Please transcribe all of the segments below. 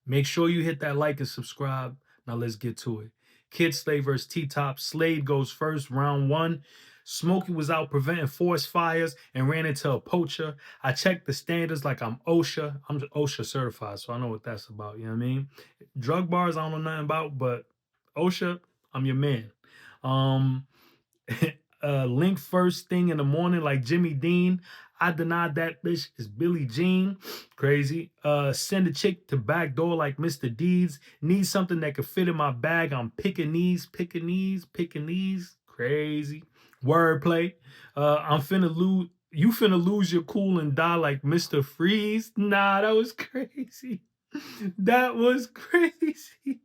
Make sure you hit that like and subscribe. Now let's get to it. Kyd Slade versus T-Top. Slade goes first, round one. Smokey was out preventing forest fires and ran into a poacher. I checked the standards like I'm OSHA. I'm OSHA certified, so I know what that's about. You know what I mean? Drug bars, I don't know nothing about, but OSHA, I'm your man. Um, Link first thing in the morning like Jimmy Dean. I denied that bitch is Billie Jean. Crazy. Send a chick to back door like Mr. Deeds. Need something that could fit in my bag. I'm picking these, picking these, picking these. Crazy. Wordplay. I'm finna lose. You finna lose your cool and die like Mr. Freeze. Nah, that was crazy. That was crazy.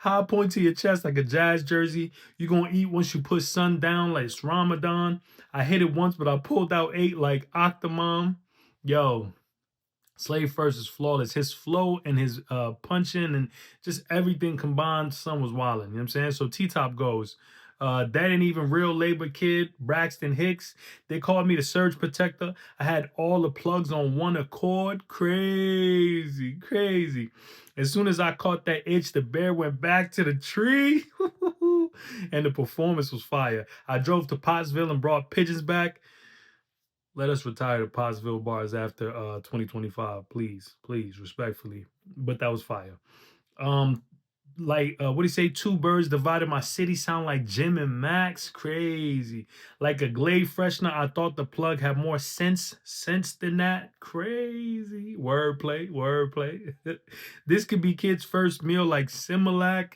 High point to your chest like a Jazz jersey. You gonna eat once you put sun down like it's Ramadan. I hit it once, but I pulled out 8 like Octomom. Yo, Slave First is flawless. His flow and his punching and just everything combined, son was wilding. You know what I'm saying? So T-Top goes. That ain't even real labor kid, Braxton Hicks. They called me the surge protector. I had all the plugs on one accord. Crazy, crazy. As soon as I caught that itch, the bear went back to the tree. And the performance was fire. I drove to Pottsville and brought pigeons back. Let us retire the Pottsville bars after 2025, please, please, respectfully. But that was fire. Um, what do you say? Two birds divided my city sound like Jim and Max. Crazy. Like a Glade freshener, I thought the plug had more sense than that. Crazy. Wordplay, wordplay. This could be kids' first meal like Similac.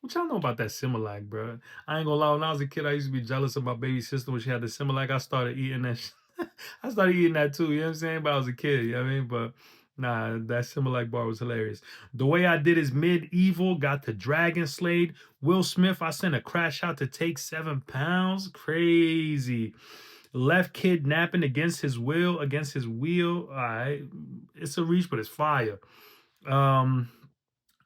What y'all know about that Similac, bro? I ain't gonna lie. When I was a kid, I used to be jealous of my baby sister when she had the Similac. I started eating that. I started eating that too. You know what I'm saying? But I was a kid. You know what I mean? But nah, that Similac bar was hilarious. The way I did is medieval. Got the Dragon Slade. Will Smith. I sent a crash out to take 7 pounds. Crazy. Left kidnapping against his will. Against his wheel. All right, it's a reach, but it's fire. Um.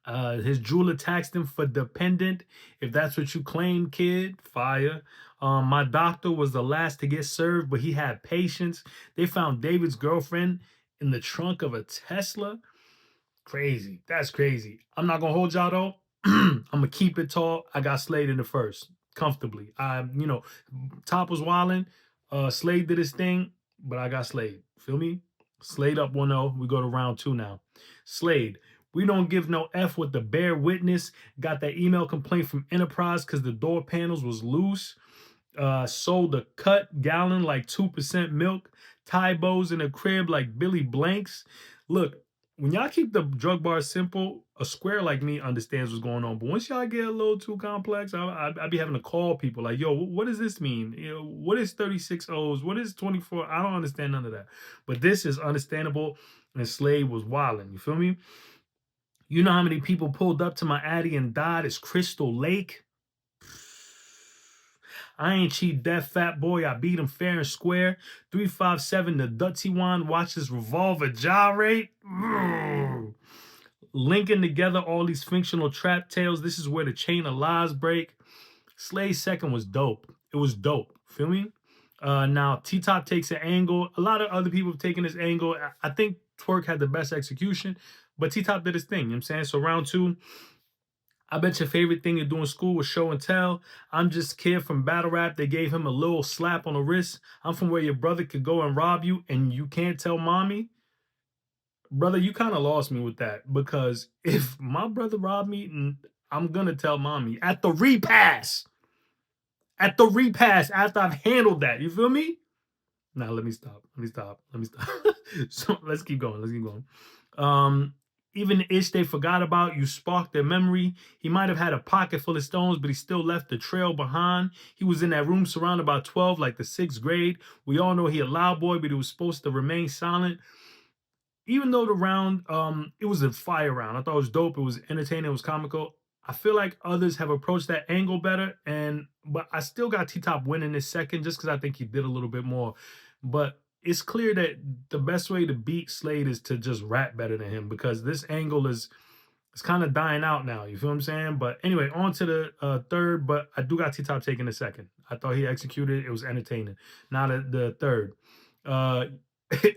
His jeweler taxed him for dependent. If that's what you claim, kid, fire. My doctor was the last to get served, but he had patience. They found David's girlfriend in the trunk of a Tesla. Crazy. That's crazy. I'm not gonna hold y'all though. I'm gonna keep it tall. I got Slade in the first comfortably. Top was wilding. Slade did his thing, but I got Slade. Feel me? Slade up 1-0. We go to round 2 now. Slade. We don't give no F with the bear witness. Got that email complaint from Enterprise because the door panels was loose. Sold a cut gallon like 2% milk. Tie bows in a crib like Billy Blanks. Look, when y'all keep the drug bars simple, a square like me understands what's going on. But once y'all get a little too complex, I be having to call people like, yo, what does this mean? You know, what is 36 O's? What is 24? I don't understand none of that. But this is understandable, and Slade was wilding. You feel me? You know how many people pulled up to my Addy and died? It's Crystal Lake. I ain't cheat that fat boy. I beat him fair and square. 357 the Dutzy one. Watch his revolver gyrate. Linking together all these fictional trap tales. This is where the chain of lies break. Slade's second was dope. It was dope. Feel me? Now T-Top takes an angle. A lot of other people have taken this angle. I think Twerk had the best execution, but T-Top did his thing. You know what I'm saying? So round 2, I bet your favorite thing to do in school was show and tell. I'm just a kid from battle rap. They gave him a little slap on the wrist. I'm from where your brother could go and rob you and you can't tell mommy. Brother, you kind of lost me with that because if my brother robbed me, I'm going to tell mommy at the repass. At the repass after I've handled that. You feel me? Now let me stop. So let's keep going. Even the itch they forgot about, you sparked their memory. He might have had a pocket full of stones, but he still left the trail behind. He was in that room surrounded by 12, like the 6th grade. We all know he a loud boy, but he was supposed to remain silent. Even though the round, it was a fire round. I thought it was dope. It was entertaining. It was comical. I feel like others have approached that angle better, but I still got T-Top winning this second just because I think he did a little bit more. But it's clear that the best way to beat Slade is to just rap better than him because this angle is kind of dying out now. You feel what I'm saying? But anyway, on to the third, but I do got T-Top taking the second. I thought he executed it. It was entertaining. Now the third.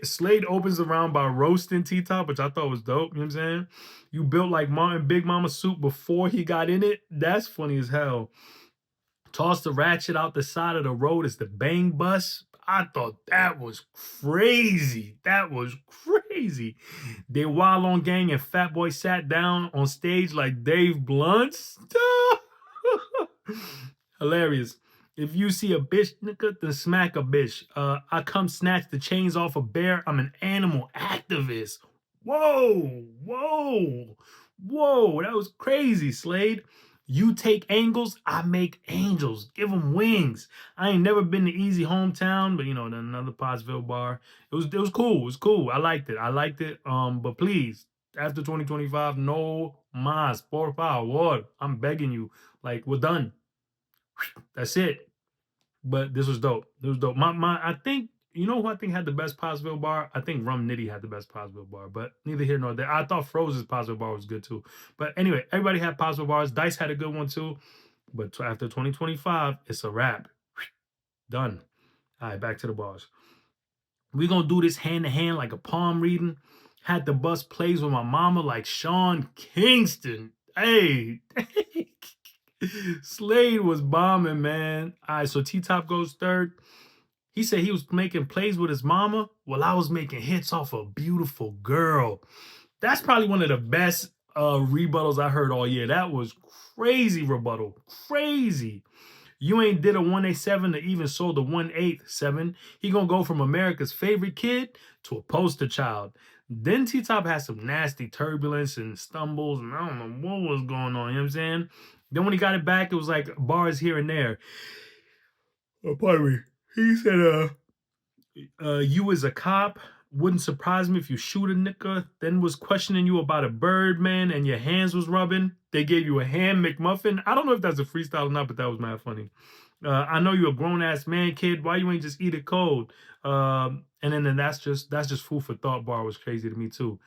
Slade opens the round by roasting T-Top, which I thought was dope. You know what I'm saying? You built like Martin Big Mama soup before he got in it. That's funny as hell. Toss the ratchet out the side of the road as the bang bus. I thought that was crazy. That was crazy. They Wild on Gang and Fat Boy sat down on stage like Dave Blunt. Hilarious. If you see a bitch, nigga, then smack a bitch. I come snatch the chains off a bear. I'm an animal activist. Whoa, whoa, whoa. That was crazy, Slade. You take angles, I make angels. Give them wings. I ain't never been to easy hometown, but you know, another Pottsville bar. It was cool. It was cool. I liked it. I liked it. But please, after 2025, no más, por favor. I'm begging you. Like, we're done. That's it. But this was dope. It was dope. I think, you know who I think had the best Pottsville bar? I think Rum Nitty had the best Pottsville bar, but neither here nor there. I thought Froze's Pottsville bar was good too. But anyway, everybody had Pottsville bars. Dice had a good one too. But after 2025, it's a wrap. Done. All right, back to the bars. We're going to do this hand to hand like a palm reading. Had the bus plays with my mama like Sean Kingston. Hey. Slade was bombing, man. All right, so T-Top goes third. He said he was making plays with his mama while I was making hits off a beautiful girl. That's probably one of the best rebuttals I heard all year. That was crazy rebuttal. Crazy. You ain't did a 187 to even sold a 187. He gonna go from America's favorite kid to a poster child. Then T-Top had some nasty turbulence and stumbles, and I don't know what was going on, you know what I'm saying? Then when he got it back, it was like bars here and there. Oh, pardon me. He said, you as a cop, wouldn't surprise me if you shoot a nigga, then was questioning you about a bird, man, and your hands was rubbing. They gave you a ham McMuffin. I don't know if that's a freestyle or not, but that was mad funny. I know you're a grown-ass man, kid. Why you ain't just eat it cold? And then that's just food for thought bar was crazy to me, too.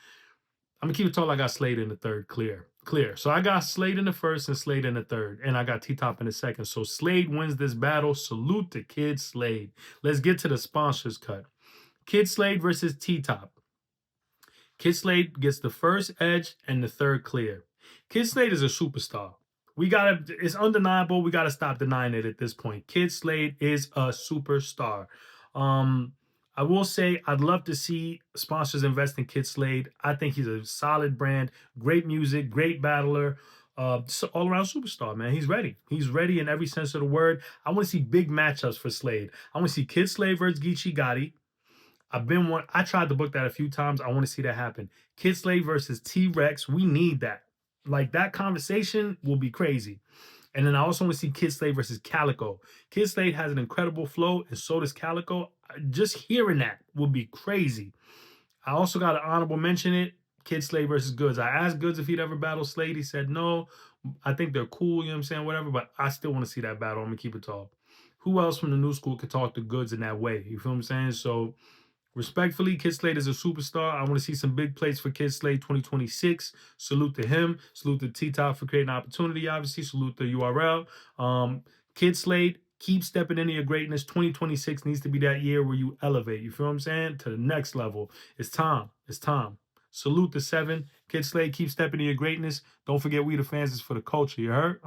I'm gonna keep it tall. I got Slade in the third, clear. So I got Slade in the first and Slade in the third, and I got T-Top in the second. So Slade wins this battle. Salute to Kyd Slade. Let's get to the sponsors cut. Kyd Slade versus T-Top. Kyd Slade gets the first edge and the third clear. Kyd Slade is a superstar. It's undeniable. We gotta stop denying it at this point. Kyd Slade is a superstar. I will say I'd love to see sponsors invest in Kyd Slade. I think he's a solid brand, great music, great battler, just an all-around superstar, man. He's ready. He's ready in every sense of the word. I want to see big matchups for Slade. I want to see Kyd Slade versus Geechee Gotti. I tried to book that a few times. I want to see that happen. Kyd Slade versus T-Rex. We need that. Like, that conversation will be crazy. And then I also want to see Kyd Slade versus Calico. Kyd Slade has an incredible flow, and so does Calico. Just hearing that would be crazy. I also got an honorable mention it. Kyd Slade versus Goods. I asked Goods if he'd ever battle Slade. He said no. I think they're cool, you know what I'm saying? Whatever, but I still want to see that battle. I'm going to keep it tall. Who else from the new school could talk to Goods in that way? You feel what I'm saying? So, respectfully, Kyd Slade is a superstar. I want to see some big plays for Kyd Slade 2026. Salute to him. Salute to T-Top for creating opportunity, obviously. Salute to URL. Kyd Slade, keep stepping into your greatness. 2026 needs to be that year where you elevate. You feel what I'm saying? To the next level. It's time. It's time. Salute to 7. Kyd Slade, keep stepping into your greatness. Don't forget, we the fans is for the culture. You heard?